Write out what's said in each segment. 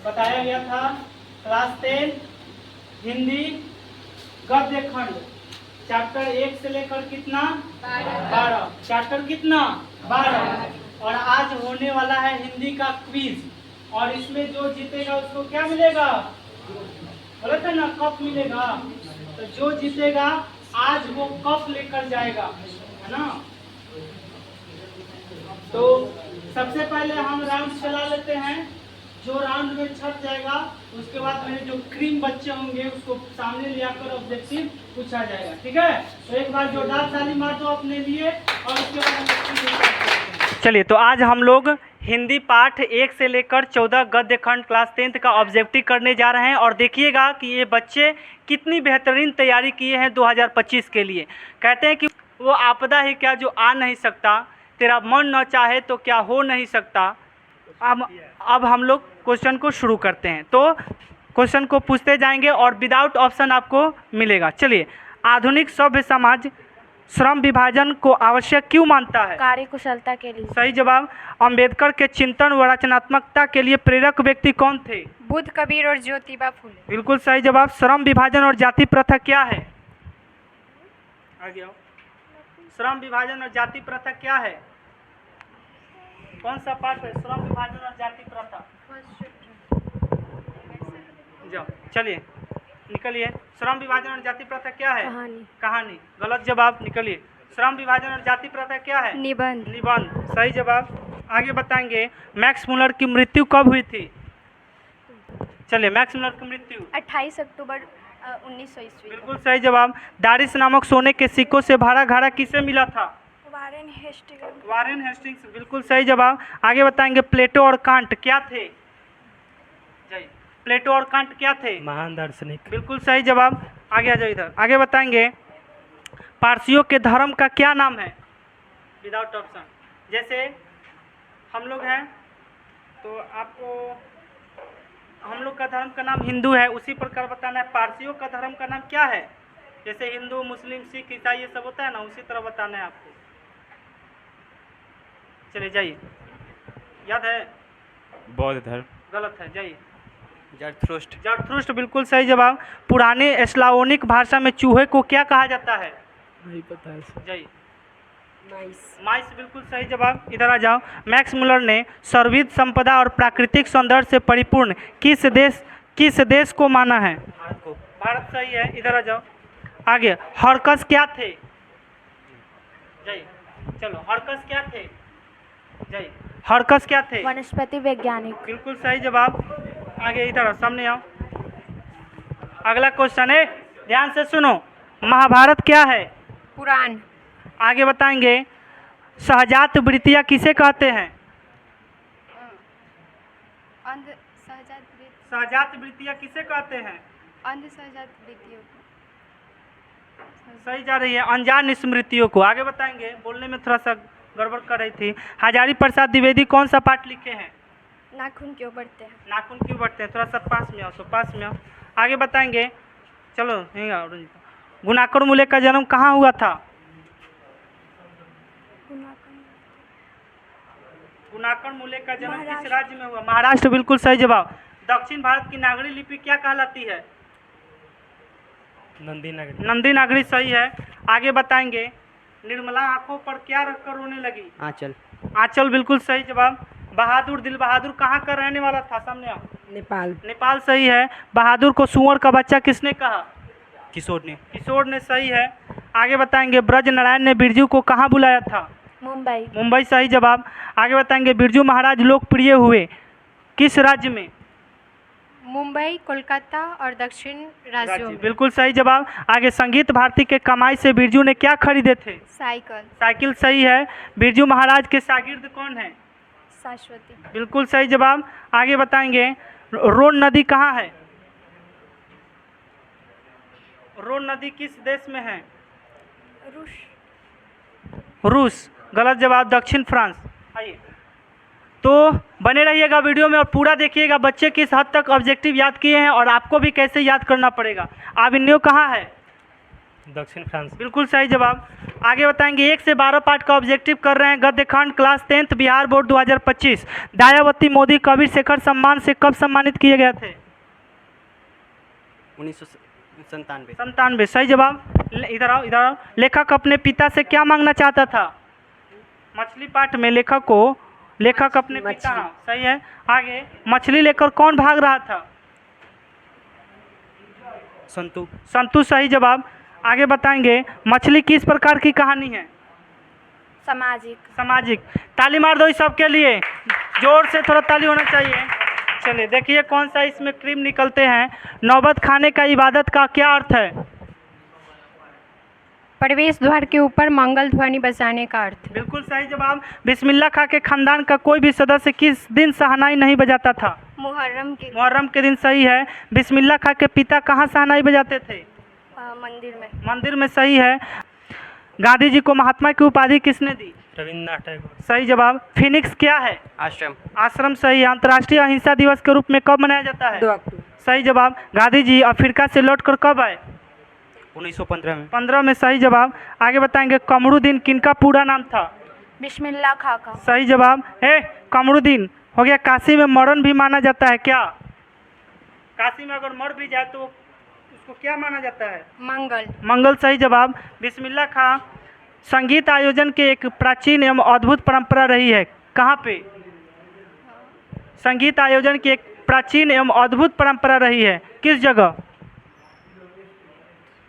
बताया गया था क्लास 10 हिंदी गद्य खंड चैप्टर 1 से लेकर कितना 12 चैप्टर कितना 12 और आज होने वाला है हिंदी का क्विज और इसमें जो जीतेगा उसको क्या मिलेगा बोले थे ना कप मिलेगा। तो जो जीतेगा आज वो कप लेकर जाएगा है ना। तो सबसे पहले हम राउंड चला लेते हैं। जो राउंड में छप जाएगा उसके बाद मेरे जो क्रीम बच्चे होंगे उसको सामने ले आकर ऑब्जेक्टिव पूछा जाएगा। ठीक है, तो एक बार जोरदार ताली मार दो अपने लिए और उसके बाद चलिए। तो आज हम लोग हिंदी पाठ 1 से लेकर 14 गद्य खंड क्लास 10 का ऑब्जेक्टिव करने जा रहे हैं और देखिएगा कि ये बच्चे कितनी बेहतरीन तैयारी किए हैं 2025 के लिए। कहते हैं कि वो आपदा ही क्या जो आ नहीं सकता, तेरा मन न चाहे तो क्या हो नहीं सकता। अब हम लोग क्वेश्चन को शुरू करते हैं। तो क्वेश्चन को पूछते जाएंगे और विदाउट ऑप्शन आपको मिलेगा। चलिए, आधुनिक सभ्य समाज श्रम विभाजन को आवश्यक क्यों मानता है? कार्य कुशलता के लिए। सही जवाब। अंबेडकर के चिंतन व रचनात्मकता के लिए प्रेरक व्यक्ति कौन थे? बुद्ध, कबीर और ज्योतिबा फुले। बिल्कुल सही जवाब। श्रम विभाजन और जाति प्रथा क्या है? आगे आओ। श्रम विभाजन और जाति प्रथा क्या है? कौन सा पाठ है? श्रम विभाजन और जाति प्रथा। जाओ, चलिए निकलिए। श्रम विभाजन और जाति प्रथा क्या है? कहानी। गलत जवाब। निकलिए। श्रम विभाजन और जाति प्रथा क्या है? निबंध। सही जवाब। आगे बताएंगे मैक्स मुलर की मृत्यु कब हुई थी? चलिए, मैक्स मुलर की मृत्यु 28 अक्टूबर 1900 ईस्वी। बिल्कुल सही जवाब। दारिस नामक सोने के सिक्कों से भरा घड़ा किसे मिला था? Warren Hastings. बिल्कुल सही जवाब। आगे बताएंगे प्लेटो और कांट क्या थे? जय। प्लेटो और कांट क्या थे? महान दार्शनिक। बिल्कुल सही जवाब। आगे आ जाओ इधर। आगे बताएंगे पारसियों के धर्म का क्या नाम है? Without option. जैसे हम लोग हैं तो आपको हम लोग का धर्म का नाम हिंदू है, उसी प्रकार बताना है पारसियों का धर्म का नाम क्या है। जैसे हिंदू, मुस्लिम, सिख, ईसाई ये सब होता है ना, उसी तरह बताना है आपको। चलिए जाइए। याद है? बौद्ध धर्म। गलत है, जाइए। जरथुस्ट्र। बिल्कुल सही जवाब। पुराने स्लावोनिक भाषा में चूहे को क्या कहा जाता है? नहीं पता है सर। जाइए। माइस। बिल्कुल सही जवाब। इधर आ जाओ। मैक्स मुलर ने सर्वविध संपदा और प्राकृतिक सौंदर्य से परिपूर्ण किस देश को माना है? भारत सही है। इधर आ जाओ। आगे हरकस क्या थे? जाइए। चलो, हरकस क्या थे? जाइए। हरकस क्या थे? वनस्पति वैज्ञानिक। बिल्कुल सही जवाब। आगे इधर सामने आओ। अगला क्वेश्चन है, ध्यान से सुनो। महाभारत क्या है? पुराण। आगे बताएंगे सहजात वृत्तियाँ किसे कहते हैं? सहजात वृत्तियाँ किसे कहते हैं? सहजात वृत्तियों। सही जा रही है। अनजान स्मृतियों को। आगे बताएंगे, बोलने में थोड़ा सा गड़बड़ कर रही थी। हजारी प्रसाद द्विवेदी कौन सा पाठ लिखे हैं? नाखून क्यों बढ़ते हैं? नाखून क्यों बढ़ते हैं? थोड़ा सा पास में आओ, तो पास में आओ। आगे बताएंगे, चलो यहीं आओ। गुणाकर मूल्य का जन्म कहाँ हुआ था? गुणाकर मूल्य का जन्म किस राज्य में हुआ? महाराष्ट्र। बिल्कुल सही जवाब। दक्षिण भारत की नागरी लिपि क्या कहलाती है? नंदी नागरी सही है। आगे बताएंगे निर्मला आंखों पर क्या रखकर रोने लगी? आंचल। बिल्कुल सही जवाब। बहादुर दिल बहादुर कहाँ का रहने वाला था? सामने आओ। नेपाल सही है। बहादुर को सुअर का बच्चा किसने कहा? किशोर ने सही है। आगे बताएंगे ब्रज नारायण ने बिरजू को कहाँ बुलाया था? मुंबई सही जवाब। आगे बताएंगे बिरजू महाराज लोकप्रिय हुए किस राज्य में? मुंबई, कोलकाता और दक्षिण राज्यों में। बिल्कुल सही जवाब। आगे संगीत भारती के कमाई से बिरजू ने क्या खरीदे थे? साइकिल सही है। बिरजू महाराज के शागिर्द कौन है? शाश्वती। बिल्कुल सही जवाब। आगे बताएंगे रोन नदी कहाँ है? रोन नदी किस देश में है? रूस। गलत जवाब। दक्षिण फ्रांस। आइए, तो बने रहिएगा वीडियो में और पूरा देखिएगा बच्चे किस हद तक ऑब्जेक्टिव याद किए हैं और आपको भी कैसे याद करना पड़ेगा। अभिनव कहाँ है? दक्षिण फ्रांस। बिल्कुल सही जवाब। आगे बताएंगे 1 से 12 पार्ट का ऑब्जेक्टिव कर रहे हैं। गद्य खंड class 10th Bihar board 2025। Dayawati Modi Kabir Shekhar सम्मान से कब सम्मानित किए गए थे? 1997। सही जवाब। इधर आओ, इधर आओ। लेखक अपने पिता से क्या मांगना चाहता था? मछली पाठ में लेखक अपने पिता, हाँ सही है। आगे मछली लेकर कौन भाग रहा था? संतु सही जवाब। आगे बताएंगे मछली किस प्रकार की कहानी है? सामाजिक। ताली मार दो इस सबके लिए, जोर से थोड़ा ताली होना चाहिए। चलिए देखिए कौन सा इसमें क्रीम निकलते हैं। नौबत खाने का इबादत का क्या अर्थ है? प्रवेश द्वार के ऊपर मंगल ध्वनि बजाने का अर्थ। बिल्कुल सही जवाब। बिस्मिल्लाह खा के खानदान का कोई भी सदस्य किस दिन शहनाई नहीं बजाता था? मुहर्रम के दिन सही है। बिस्मिल्लाह खा के पिता कहाँ शहनाई बजाते थे? मंदिर में सही है। गांधी जी को महात्मा की उपाधि किसने दी? रविन्द्रनाथ टैगोर। सही जवाब। फिनिक्स क्या है? आश्रम सही है। अंतर्राष्ट्रीय अहिंसा दिवस के रूप में कब मनाया जाता है? 2 अक्टूबर। सही जवाब। गांधी जी अफ्रीका से लौटकर कब आए? 1915 में सही जवाब। आगे बताएंगे कमरुद्दीन किनका पूरा नाम था? बिस्मिल्लाह खां का। सही जवाब। कमरुद्दीन हो गया। काशी में मरण भी माना जाता है क्या? काशी में अगर मर भी जाए तो उसको क्या माना जाता है? मंगल सही जवाब। बिस्मिल्लाह खां संगीत आयोजन के एक प्राचीन एवं अद्भुत परंपरा रही है। कहाँ पे? संगीत आयोजन की एक प्राचीन एवं अद्भुत परंपरा रही है, किस जगह?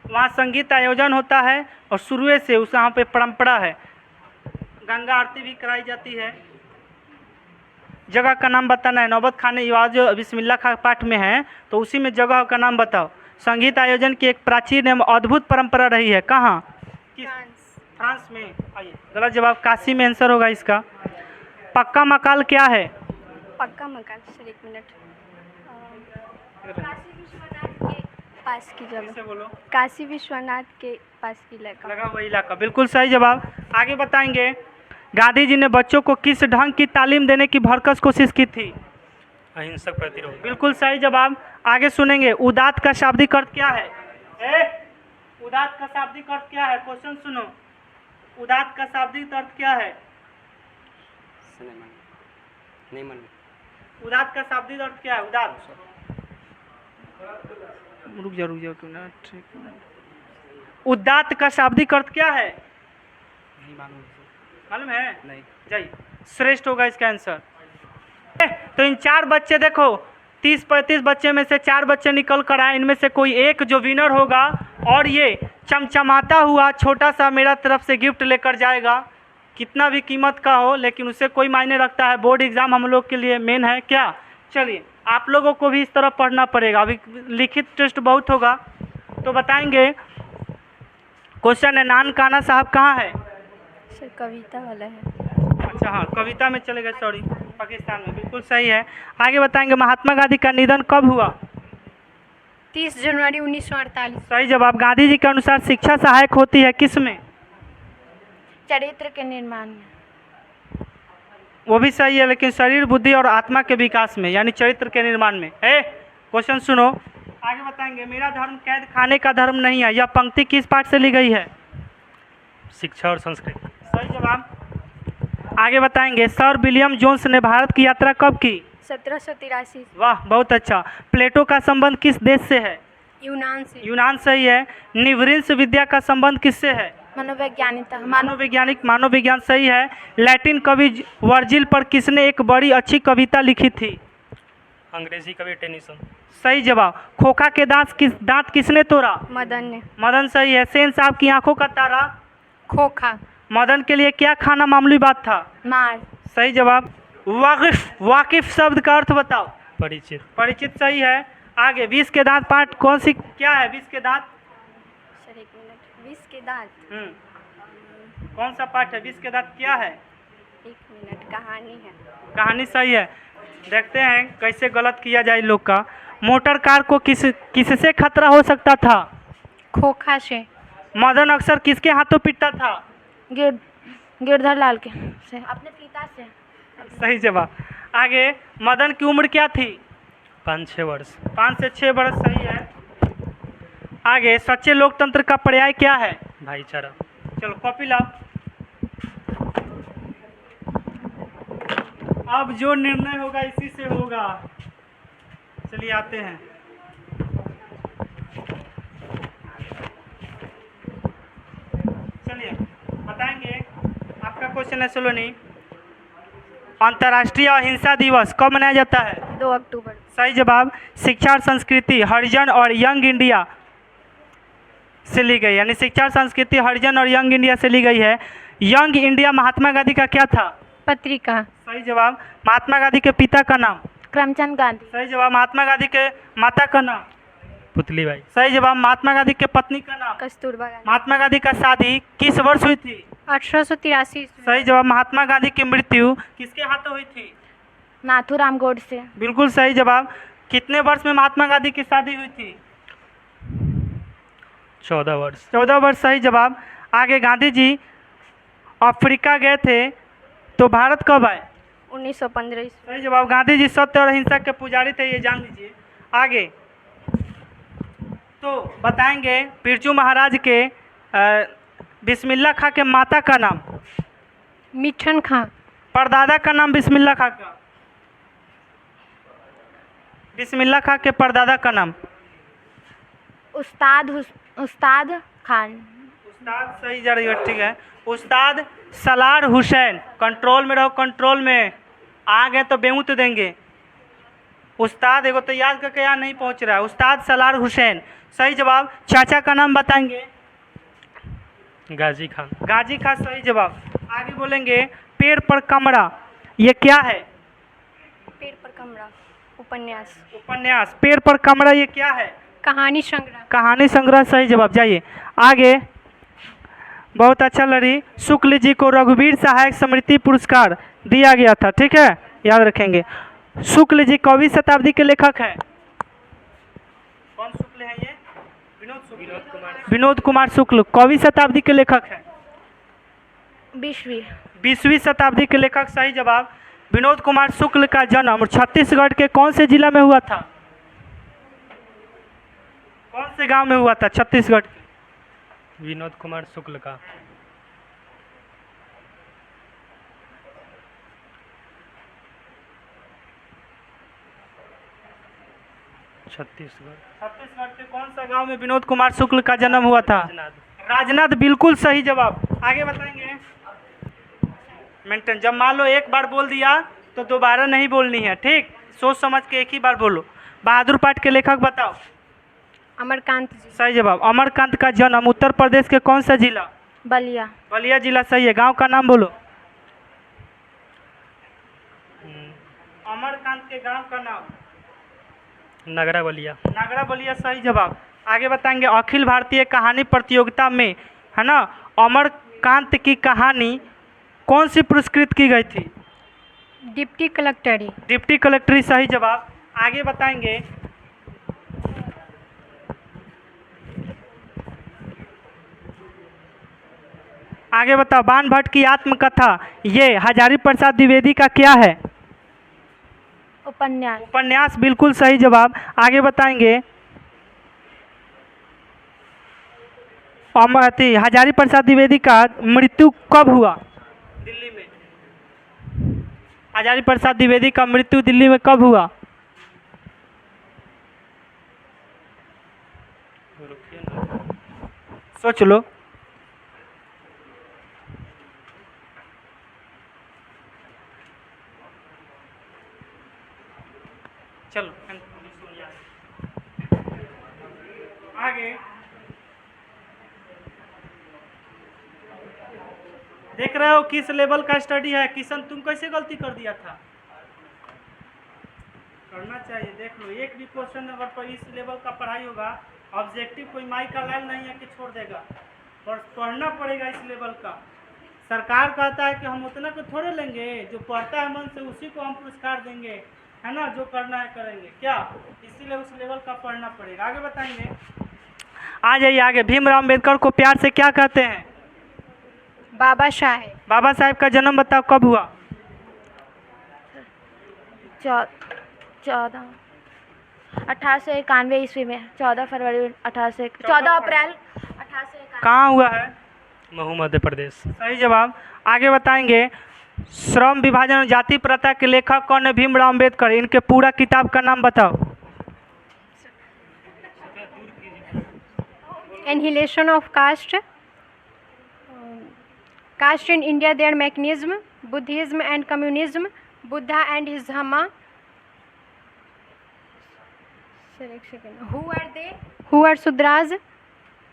वहाँ संगीत आयोजन होता है और शुरू से उस वहाँ पे परंपरा है। गंगा आरती भी कराई जाती है। जगह का नाम बताना है। नौबत खाने इबादत जो बिस्मिल्लाह खां पाठ में है तो उसी में जगह का नाम बताओ। संगीत आयोजन की एक प्राचीन एवं अद्भुत परंपरा रही है। कहाँ? फ्रांस में। आइए गलत जवाब। काशी में आंसर होगा इसका। पक्का मकाल क्या है? पक्का मकान सर 1 मिनट। काशी विश्वनाथ के पास की जगह। बोलो। काशी विश्वनाथ के पास की इलाका। लगा हुआ इलाका। बिल्कुल सही जवाब। आगे बताएंगे गांधी जी ने बच्चों को किस ढंग की तालीम देने की भरकस कोशिश की थी? अहिंसक प्रतिरोध। बिल्कुल सही जवाब। आगे सुनेंगे उदात्त का शाब्दिक अर्थ क्या है? उदात्त का शाब्दिक अर्थ क्या है? क्वेश्चन सुनो। उदात्त का शाब्दिक अर्थ क्या है? उदात्त का शाब्दिक अर्थ क्या है? रुक जाओ उदात्त का शाब्दिक अर्थ क्या है? मालूम है? नहीं। जाइए श्रेष्ठ होगा इसका आंसर। तो इन 4 बच्चे देखो 30-35 बच्चे में से 4 बच्चे निकल कर आए। इनमें से कोई एक जो विनर होगा और ये चमचमाता हुआ छोटा सा मेरा तरफ से गिफ्ट लेकर जाएगा। कितना भी कीमत का हो लेकिन उसे कोई मायने रखता है। बोर्ड एग्जाम हम लोग के लिए मेन है क्या? चलिए आप लोगों को भी इस तरह पढ़ना पड़ेगा। अभी लिखित टेस्ट बहुत होगा तो बताएंगे। क्वेश्चन है नान काना साहब कहाँ है? सर कविता वाला है। अच्छा हाँ कविता में चले गए, सॉरी, पाकिस्तान में। बिल्कुल सही है। आगे बताएंगे महात्मा गांधी का निधन कब हुआ? 30 जनवरी 1948। सही जवाब। गांधी जी के अनुसार शिक्षा सहायक होती है किस में? चरित्र के निर्माण में। वो भी सही है लेकिन शरीर बुद्धि और आत्मा के विकास में, यानी चरित्र के निर्माण में। क्वेश्चन सुनो। आगे बताएंगे मेरा धर्म कैद खाने का धर्म नहीं है। यह पंक्ति किस पाठ से ली गई है? शिक्षा और संस्कृति। सही जवाब। आगे बताएंगे सर विलियम जोन्स ने भारत की यात्रा कब की? 1783। वाह बहुत अच्छा। प्लेटो का संबंध किस देश से है? यूनान से। यूनान सही है। निवृंश विद्या का संबंध किससे है? मनोवैज्ञानिकता। मानवविज्ञान सही है। लैटिन कवि वर्जिल पर किसने एक बड़ी अच्छी कविता लिखी थी? अंग्रेजी कवि टेनिसन। सही जवाब। खोखा के दांत किसने तोड़ा? मदन सही है। सेन साहब की आंखों का तारा? खोखा। मदन के लिए क्या खाना मामूली बात था? मार। सही जवाब। वाकिफ शब्द का अर्थ बताओ। परिचित सही है। आगे 20 के दांत पाठ कौन सी क्या है? 20 के दांत सर 1 मिनट। 20 के दांत कौन सा पाठ है? 20 के दांत क्या है? 1 मिनट। कहानी है। कहानी सही है। देखते हैं कैसे गलत किया जाए इन लोग का। मोटर कार को किससे खतरा हो सकता था? खोखा से। मदन अक्सर किसके हाथों पीटता था? गिरधर लाल के से। अपने पिता से। सही जवाब। आगे मदन की उम्र क्या थी? 5-6 वर्ष। 5 से 6 वर्ष सही है। आगे सच्चे लोकतंत्र का पर्याय क्या है? भाईचारा। चलो कॉपी लाओ। अब जो निर्णय होगा इसी से होगा। चलिए आते हैं। चलिए बताएंगे। आपका क्वेश्चन है सलोनी, अंतर्राष्ट्रीय अहिंसा दिवस कब मनाया जाता है? 2 अक्टूबर। सही जवाब। शिक्षा और संस्कृति हरिजन और यंग इंडिया से ली गई, यानी शिक्षा और संस्कृति हरिजन और यंग इंडिया से ली गई है। यंग इंडिया महात्मा गांधी का क्या था? पत्रिका। सही जवाब। महात्मा गांधी के पिता का नाम? करमचंद गांधी। सही जवाब। महात्मा गांधी के माता का नाम? पुतलीबाई। सही जवाब। महात्मा गांधी के पत्नी का नाम? कस्तूरबा गांधी। महात्मा गांधी का शादी किस वर्ष हुई थी? 1883 ईस्वी। सही जवाब। महात्मा गांधी की मृत्यु किसके हाथों हुई थी? नाथूराम गोडसे। बिल्कुल सही जवाब। कितने वर्ष में महात्मा गांधी की शादी हुई थी? 14 वर्ष। 14 वर्ष। सही जवाब। आगे गांधी जी अफ्रीका गए थे तो भारत कब आए? 1915 ईस्वी। सही जवाब। गांधी जी सत्य और अहिंसा के पुजारी थे, ये जान लीजिए। आगे तो बताएंगे बिरजू महाराज के बिस्मिल्लाह खां के माता का नाम? मिठन खां। परदादा का नाम बिस्मिल्लाह खां का? बिस्मिल्लाह खां के परदादा का नाम? उस्ताद खान। उस्ताद सही जा रही है, ठीक है। उस्ताद सलार हुसैन। कंट्रोल में रहो, कंट्रोल में। आ गए तो बेऊत देंगे। उस्ताद एगो तो याद करके यहाँ नहीं पहुँच रहा है। उस्ताद सलार हुसैन। सही जवाब। चाचा का नाम बताएंगे? गाजी खान। गाजी खान। सही जवाब। आगे बोलेंगे पेड़ पर कमरा, ये क्या है? पेड़ पर कमरा उपन्यास। उपन्यास। पेड़ पर कमरा ये क्या है? कहानी संग्रह। कहानी संग्रह। सही जवाब। जाइए आगे। बहुत अच्छा लड़ी। शुक्ल जी को रघुवीर सहायक स्मृति पुरस्कार दिया गया था, ठीक है, याद रखेंगे। शुक्ल जी कौवीं शताब्दी के लेखक हैं? कौन शुक्ल है ये? विनोद कुमार शुक्ल कौवीं शताब्दी के लेखक हैं? 20वीं शताब्दी के लेखक। सही जवाब। विनोद कुमार शुक्ल का जन्म छत्तीसगढ़ के कौन से जिला में हुआ था? कौन से गांव में हुआ था छत्तीसगढ़ के? विनोद कुमार शुक्ल का छत्तीसगढ़ के कौन सा गांव में विनोद कुमार शुक्ल का जन्म हुआ था? राजनाथ। बिल्कुल सही जवाब। आगे बताएंगे। मेंटेन। जब मान लो एक बार बोल दिया तो दोबारा नहीं बोलनी है, ठीक? सोच समझ के एक ही बार बोलो। बहादुर पाठ के लेखक बताओ? अमरकांत जी। सही जवाब। अमरकांत का जन्म उत्तर प्रदेश के कौन सा जिला? बलिया। बलिया जिला। सही है। गांव का नाम बोलो। अमरकांत के गांव का नाम? नगरा बलिया। नगरा बलिया। सही जवाब। आगे बताएंगे अखिल भारतीय कहानी प्रतियोगिता में, है ना, अमरकांत की कहानी कौन सी पुरस्कृत की गई थी? डिप्टी कलेक्टरी। डिप्टी कलेक्टरी। सही जवाब। आगे बताएंगे आगे बताओ बाण भट्ट की आत्मकथा ये हजारी प्रसाद द्विवेदी का क्या है? उपन्यास। उपन्यास। बिल्कुल सही जवाब। आगे बताएंगे हजारी प्रसाद द्विवेदी का मृत्यु कब हुआ? दिल्ली में। हजारी प्रसाद द्विवेदी का मृत्यु दिल्ली में कब हुआ? सोच लो। चलो आगे देख रहे हो किस लेवल का स्टडी है। किशन तुम कैसे गलती कर दिया था? करना चाहिए। देख लो एक भी क्वेश्चन अगर पर इस लेवल का पढ़ाई होगा, ऑब्जेक्टिव कोई माई का लाल नहीं है कि छोड़ देगा, और पढ़ना पड़ेगा इस लेवल का। सरकार कहता है कि हम उतना को थोड़े लेंगे, जो पढ़ता है मन से उसी को हम पुरस्कार देंगे, है ना, जो करना है करेंगे क्या, इसीलिए उस लेवल का पढ़ना पड़ेगा। आगे बताएंगे। आ जाइए आगे। भीमराव अम्बेडकर को प्यार से क्या कहते हैं? बाबा साहेब। बाबा साहेब का जन्म बताओ कब हुआ? 14 1891 ईस्वी में 14 फरवरी 14 अप्रैल 1891। कहाँ हुआ है? महू मध्य प्रदेश। सही जवाब। आगे बताएंगे, श्रम विभाजन और जाति प्रथा के लेखक कौन है? भीमराव अम्बेडकर। इनके पूरा किताब का नाम बताओ। Annihilation of caste, caste in India, their mechanism, Buddhism and communism, Buddha and his Dhamma. Sir, एक second. Who are they? Who are Sudras?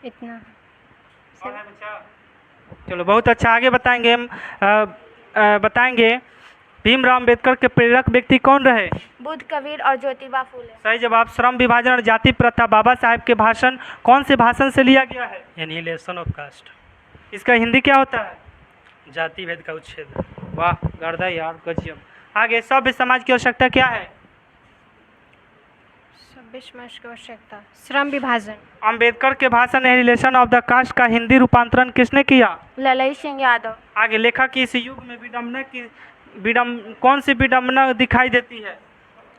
इतना। चलो बहुत अच्छा। आगे बताएंगे हम बताएंगे भीमराव अम्बेडकर के प्रेरक व्यक्ति कौन रहे? बुद्ध, कबीर और ज्योतिबा फूले। सही जवाब। श्रम विभाजन और जाति प्रथा बाबा साहेब के भाषण कौन से भाषण से लिया गया है? Annihilation of caste. इसका हिंदी क्या होता है? जाति भेद का उच्छेद। वाह गर्दा यार, गजब। आगे, सभ्य समाज की आवश्यकता क्या है? सभ्य समाज की आवश्यकता, श्रम विभाजन। अम्बेडकर के भाषण एनिहिलेशन ऑफ द कास्ट का हिंदी रूपांतरण किसने किया? ललई सिंह यादव। आगे, लेखक की इस युग में कौन सी विडम्बना दिखाई देती है?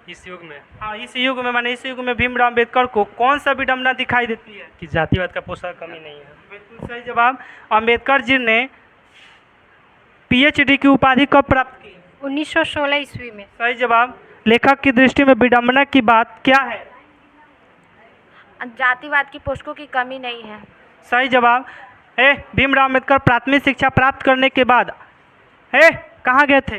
इस युग में, हाँ, इस युग में माने इस युग में भीमराव अम्बेडकर को कौन सा विडम्बना दिखाई देती है? कि जातिवाद का पोषक कमी नहीं है। बिल्कुल सही जवाब। अम्बेडकर जी ने पीएचडी की उपाधि कब प्राप्त की? 1916 ईस्वी में। सही जवाब। लेखक की दृष्टि में विडम्बना की बात क्या है? जातिवाद की पोषकों की कमी नहीं है। सही जवाब। भीमराव अम्बेडकर प्राथमिक शिक्षा प्राप्त करने के बाद कहाँ गए थे?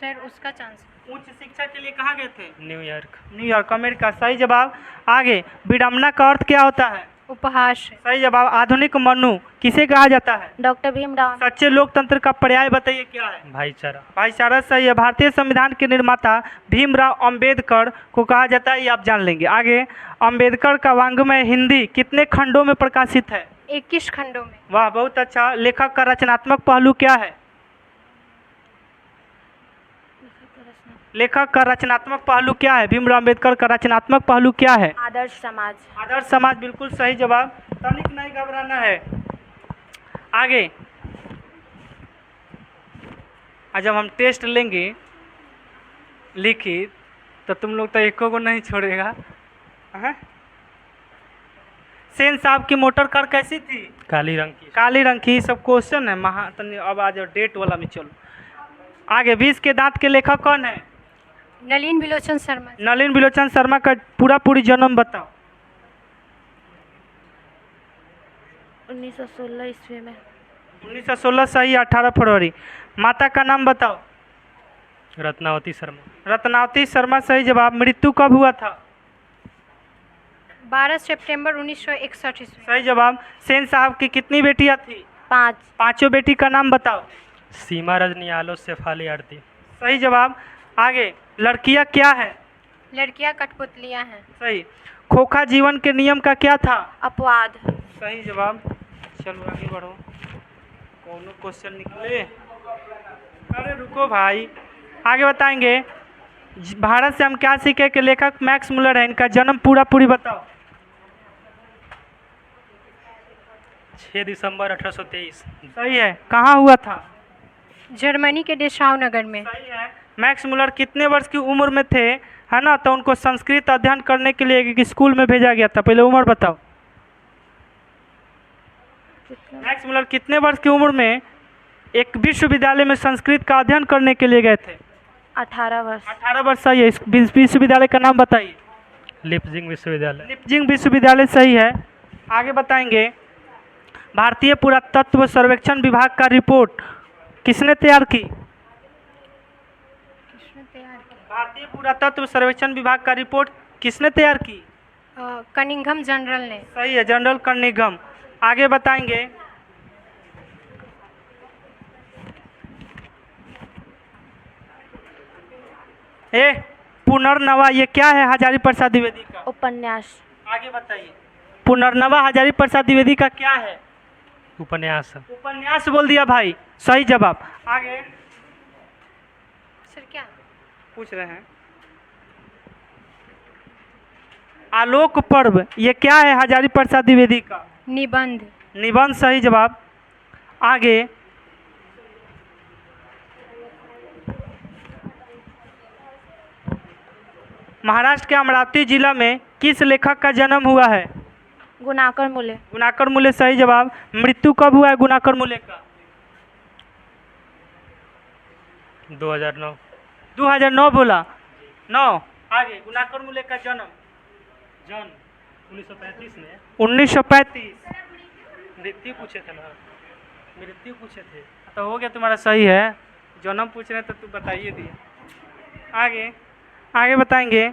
सर उसका चांस। उच्च शिक्षा के लिए कहाँ गए थे? New York, America. सही जवाब। आगे, विडम्बना का अर्थ क्या होता है? उपहास। सही जवाब। आधुनिक मनु किसे कहा जाता है? डॉक्टर भीमराव। सच्चे लोकतंत्र का पर्याय बताइए क्या है? भाईचारा। भाईचारा सही है। भारतीय संविधान के निर्माता भीमराव अम्बेडकर को कहा जाता है, ये आप जान लेंगे। आगे, अम्बेडकर का वाङ्मय हिंदी कितने खंडों में प्रकाशित है? 21 खंडों में। वाह बहुत अच्छा। लेखक का रचनात्मक पहलू क्या है? लेखक का रचनात्मक पहलू क्या है? भीमराव अम्बेडकर का रचनात्मक पहलू क्या है? आदर्श समाज। आदर्श समाज, बिल्कुल सही जवाब। तनिक नहीं घबराना है। आगे, आज जब हम टेस्ट लेंगे लिखित तो तुम लोग तो एको को नहीं छोड़ेगा। सेन साहब की मोटर कार कैसी थी? काली रंग की। काली रंग की। सब क्वेश्चन है अब आज डेट वाला में चलो। आगे, 20 के दांत के लेखक कौन है? नलिन बिलोचन शर्मा। नलिन बिलोचन शर्मा का पूरी जन्म बताओ। 1916 ईस्वी में। 1916 सही। 18 फरवरी। माता का नाम बताओ। रत्नावती शर्मा। रत्नावती शर्मा सही जवाब। मृत्यु कब हुआ था? 12 सितंबर 1961 ईस्वी। सही जवाब। सेन साहब की कितनी बेटियां थी? 5। पांचों बेटी का नाम बताओ। सीमा रजनी, आलो, शेफाली, आरती। सही जवाब। आगे, लड़कियां क्या है? लड़कियां कठपुतलियां हैं। सही। खोखा जीवन के नियम का क्या था? अपवाद। सही जवाब। चलो आगे बढ़ो। कौन क्वेश्चन निकले? अरे रुको भाई, आगे बताएंगे। भारत से हम क्या सीखे कि लेखक मैक्स मुलर है। इनका जन्म पूरी बताओ। 6 दिसंबर 1823। सही है। कहाँ हुआ था? जर्मनी के डेसाउ नगर में। सही है। मैक्स मुलर कितने वर्ष की उम्र में थे, है ना? तो उनको संस्कृत अध्ययन करने के लिए एक स्कूल में भेजा गया था। पहले उम्र बताओ। मैक्स मुलर कितने वर्ष की उम्र में एक विश्वविद्यालय में संस्कृत का अध्ययन करने के लिए गए थे? 18 वर्ष। 18 वर्ष सही है। इस विश्वविद्यालय का नाम बताइए। लिप्जिंग विश्वविद्यालय। लिप्जिंग विश्वविद्यालय सही है। आगे बताएंगे, भारतीय पुरातत्व सर्वेक्षण विभाग का रिपोर्ट किसने तैयार की? भारतीय पुरातत्व सर्वेक्षण विभाग का रिपोर्ट किसने तैयार की? कनिंघम जनरल ने। सही है, जनरल कनिंघम। आगे बताएंगे, पुनर्नवा ये क्या है? हजारी प्रसाद द्विवेदी का उपन्यास। आगे बताइए। पुनर्नवा हजारी प्रसाद द्विवेदी का क्या है? उपन्यास। उपन्यास बोल दिया भाई, सही जवाब। आगे सर क्या पूछ रहे हैं? आलोक पर्व ये क्या है? हजारी प्रसाद द्विवेदी का निबंध। निबंध सही जवाब। आगे, महाराष्ट्र के अमरावती जिला में किस लेखक का जन्म हुआ है? गुणाकर मूले। गुणाकर मूले सही जवाब। मृत्यु कब हुआ है गुणाकर मूले का? 2009। 2009 बोला। 9 आगे। गुणाकर मूले का जन्म? जन 1935 में। 1935। मृत्यु पूछे थे ना, मृत्यु पूछे थे। तो हो गया तुम्हारा सही है। जन्म पूछ रहे तो तू बताइए दिए। आगे आगे बताएंगे।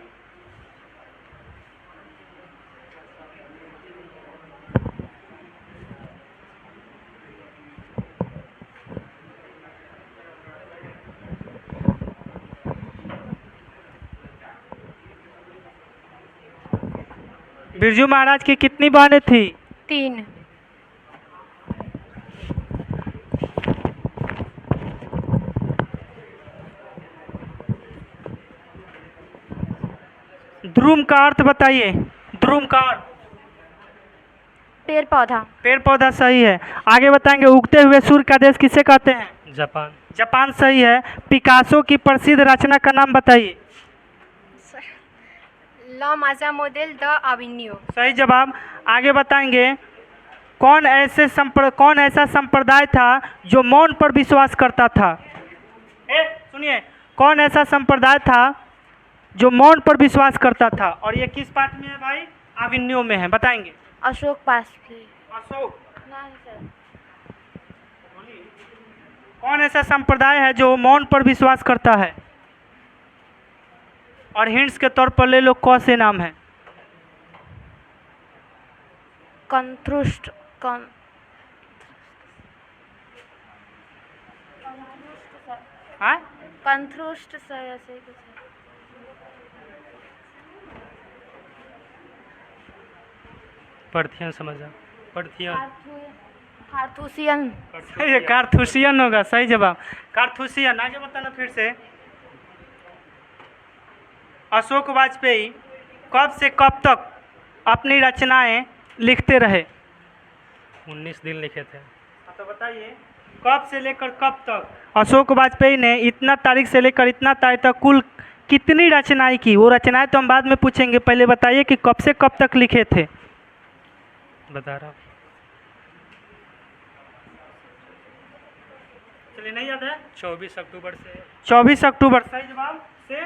बिरजू महाराज की कितनी बहनें थी? 3। ध्रुम का अर्थ बताइए। ध्रुम का अर्थ? पेड़ पौधा। पेड़ पौधा सही है। आगे बताएंगे उगते हुए सूर्य का देश किसे कहते हैं? जापान। जापान सही है। पिकासो की प्रसिद्ध रचना का नाम बताइए। ला माजा मॉडल द अविन्यो। सही जवाब। आगे बताएंगे कौन ऐसा संप्रदाय था जो मौन पर विश्वास करता था? सुनिए, कौन ऐसा संप्रदाय था जो मौन पर विश्वास करता था? और ये किस पाठ में है भाई? अविन्यो में है। बताएंगे। अशोक पासली। अशोक। नहीं सर। कौन ऐसा संप्रदाय है जो मौन पर विश्वास करता है? और हिंट्स के तौर पर ले लो, कौन से नाम है? कंथ्रुष्ट हाँ? कंथ्रुष्ट सर ऐसे ही कुछ है। पर्थियन समझा। पर्थियन। खारथूसियन। सही है, कार्थूसियन होगा। सही जवाब, कार्थूसियन। आगे बताना फिर से। अशोक वाजपेयी कब से कब तक अपनी रचनाएं लिखते रहे? 19 दिन लिखे थे। तो बताइए कब से लेकर कब तक अशोक वाजपेयी ने इतना तारीख से लेकर इतना तारीख तक कुल कितनी रचनाएं की? वो रचनाएं तो हम बाद में पूछेंगे, पहले बताइए कि कब से कब तक लिखे थे। बता रहा हूँ। चलिए, नहीं याद है? 24 अक्टूबर से। 24 अक्टूबर सही जवाब। से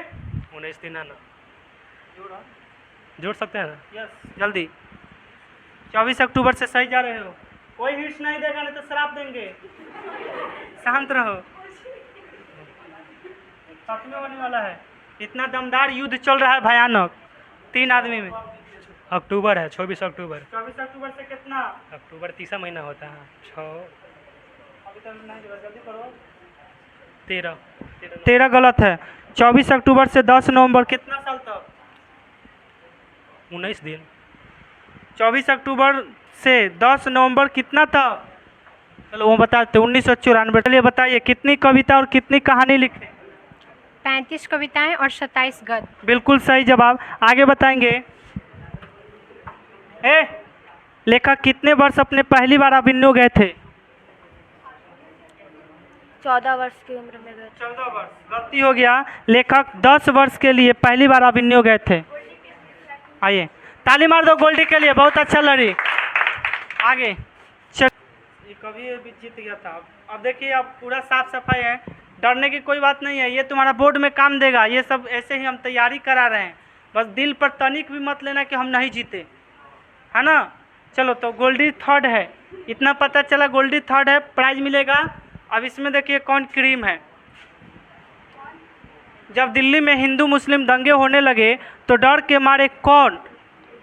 19 दिन है ना, जोड़ सकते हैं ना? यस, जल्दी। 24 अक्टूबर से सही जा रहे हो। कोई हिंट्स नहीं देगा, नहीं तो शराब देंगे। शांत रहो, सच में होने वाला है। इतना दमदार युद्ध चल रहा है, भयानक। 3 आदमी में। अक्टूबर है, 24 अक्टूबर। 24 अक्टूबर से कितना? अक्टूबर तीसरा महीना होता है। 6 अभी तक नहीं दिया, जल्दी करो। 13 गलत है। 24 अक्टूबर से 10 नवंबर कितना साल तक? 19 दिन। 24 अक्टूबर से 10 नवंबर कितना था? चलो वो बताते। 1994। चलिए बताइए कितनी कविता और कितनी कहानी लिखे? 35 कविताएं और 27 गद्य। बिल्कुल सही जवाब। आगे बताएंगे लेखक कितने वर्ष अपने पहली बार अभिनव गए थे? 14 वर्ष की उम्र में गए। 14 वर्ष गलती हो गया। लेखक 10 वर्ष के लिए पहली बार अभिनव गए थे। आइए ताली मार दो गोल्डी के लिए, बहुत अच्छा लड़ी। आगे चल, ये कभी भी जीत गया था। अब देखिए, अब पूरा साफ सफाई है, डरने की कोई बात नहीं है। ये तुम्हारा बोर्ड में काम देगा। ये सब ऐसे ही हम तैयारी करा रहे हैं, बस दिल पर तनिक भी मत लेना कि हम नहीं जीते, है ना। चलो, तो गोल्डी थर्ड है, इतना पता चला। गोल्डी थर्ड है, प्राइज मिलेगा। अब इसमें देखिए कौन क्रीम है। जब दिल्ली में हिंदू मुस्लिम दंगे होने लगे तो डर के मारे कौन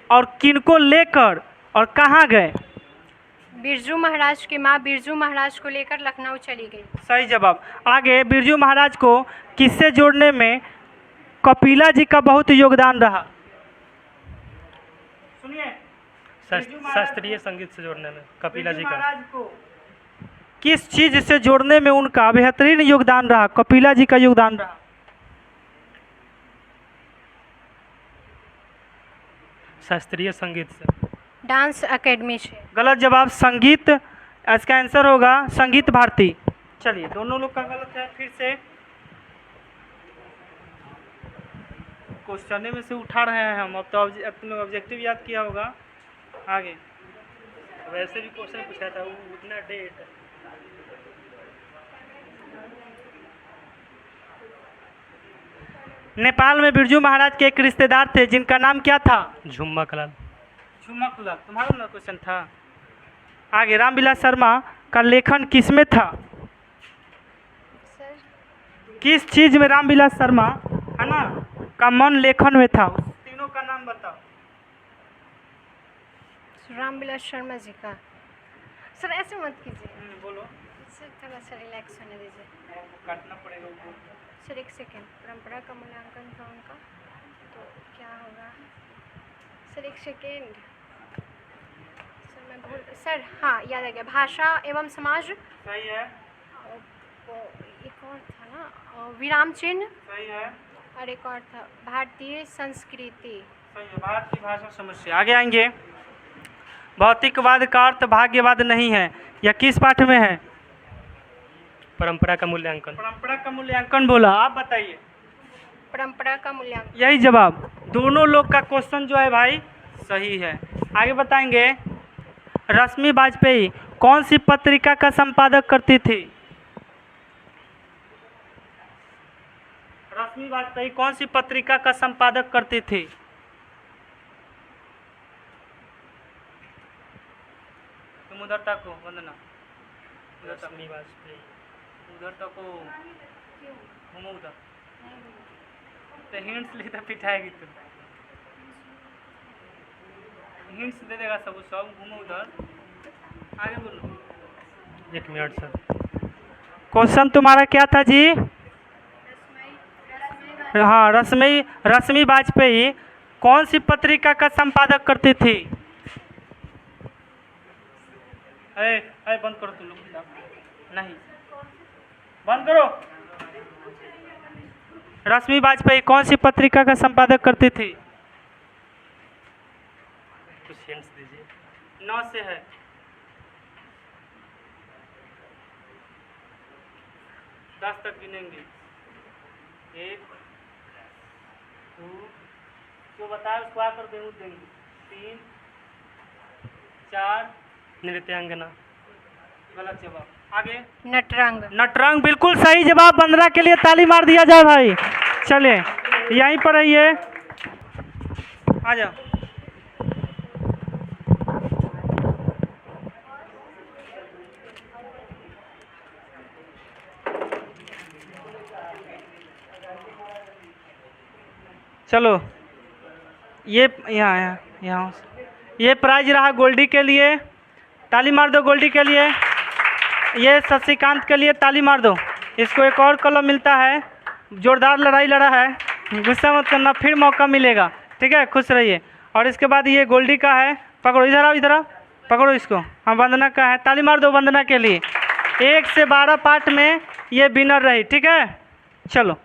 और किनको लेकर और कहाँ गए? बिरजू महाराज की माँ बिरजू महाराज को लेकर लखनऊ चली गई। सही जवाब। आगे बिरजू महाराज को किससे जोड़ने में कपिला जी का बहुत योगदान रहा? सुनिए, शास्त्रीय संगीत से जोड़ने में कपिला जी का। महाराज को किस चीज से जोड़ने में उनका बेहतरीन योगदान रहा? कपिला जी का योगदान रहा। शास्त्रीय संगीत से। डांस एकेडमी से। गलत जवाब। संगीत, इसका आंसर होगा संगीत भारती। चलिए, दोनों लोग का गलत है। फिर से क्वेश्चन में से उठा रहे हैं हम। अब तो तुमने ऑब्जेक्टिव याद किया होगा। आगे वैसे भी क्वेश्चन पूछा था वो उतना डेट। नेपाल में बिरजू महाराज के एक रिश्तेदार थे जिनका नाम क्या था? झुम्मक लाल। झुमक लाल। तुम्हारा ना क्वेश्चन था। आगे रामविलास शर्मा का लेखन किसमें था? सर किस चीज में रामविलास शर्मा है ना का मन लेखन में था? उस तीनों का नाम बताओ। रामविलास शर्मा जी का। सर ऐसे मत कीजिए बोलो। सर, थोड़ा सा रिलैक्स होने दीजिए। काटना पड़ेगा ऊपर। सर एक सेकेंड, परंपरा का मूल्यांकन था उनका, तो क्या होगा? सर एक सेकेंड, सर मैं भूल, सर हाँ याद आ गया, भाषा एवं समाज। सही है। वो एक और था ना, विराम चिन्ह। सही है। और एक और था भारतीय संस्कृति। सही है। भारत की भाषा समस्या। आगे आएंगे। भौतिकवाद का अर्थ भाग्यवाद नहीं है, यह किस पाठ में है? परंपरा का मूल्यांकन। परंपरा का मूल्यांकन बोला। आप बताइए। परंपरा का मूल्यांकन। यही जवाब। दोनों लोग का क्वेश्चन जो है भाई सही है। आगे बताएंगे। रश्मि वाजपेयी कौन सी पत्रिका का संपादक करती थी? रश्मि वाजपेयी कौन सी पत्रिका का संपादक करती थी? तुम उधर तक हो वंदना, उधर तक, रश्मि वाजपेयी। उधर तक हो, घूमो उधर। तो हिंट्स ले तो पिटाएगी तुम। हिंट्स दे देगा सब घूमो उधर। आगे बोलो। 1 मिनट सर। क्वेश्चन तुम्हारा क्या था जी? हाँ, रश्मि वाजपेयी कौन सी पत्रिका का संपादक करती थी? अरे बंद करो तुम लोग। नहीं, बंद करो। रश्मि वाजपेयी कौन सी पत्रिका का संपादक करती थी? कुछ हिंट्स दीजिए। 9 से है। 10 तक गिनेंगे। 1 2, जो बताया उसको आकर देंगे। 3 4। नृत्यांगना। गलत जवाब। आगे। नटरंग। नटरंग बिल्कुल सही जवाब। वंदना के लिए ताली मार दिया जाए भाई। चले यहीं पर रहिए। आ जाओ। चलो ये यहाँ ये प्राइज रहा गोल्डी के लिए। ताली मार दो गोल्डी के लिए। ये शशिकांत के लिए ताली मार दो। इसको एक और कलम मिलता है। जोरदार लड़ाई लड़ा है, गुस्सा मत करना, फिर मौका मिलेगा। ठीक है, खुश रहिए। और इसके बाद ये गोल्डी का है। पकड़ो, इधर आओ, इधर आओ, पकड़ो इसको। हाँ, वंदना का है। ताली मार दो वंदना के लिए। 1 से 12 पार्ट में ये विनर रही। ठीक है, चलो।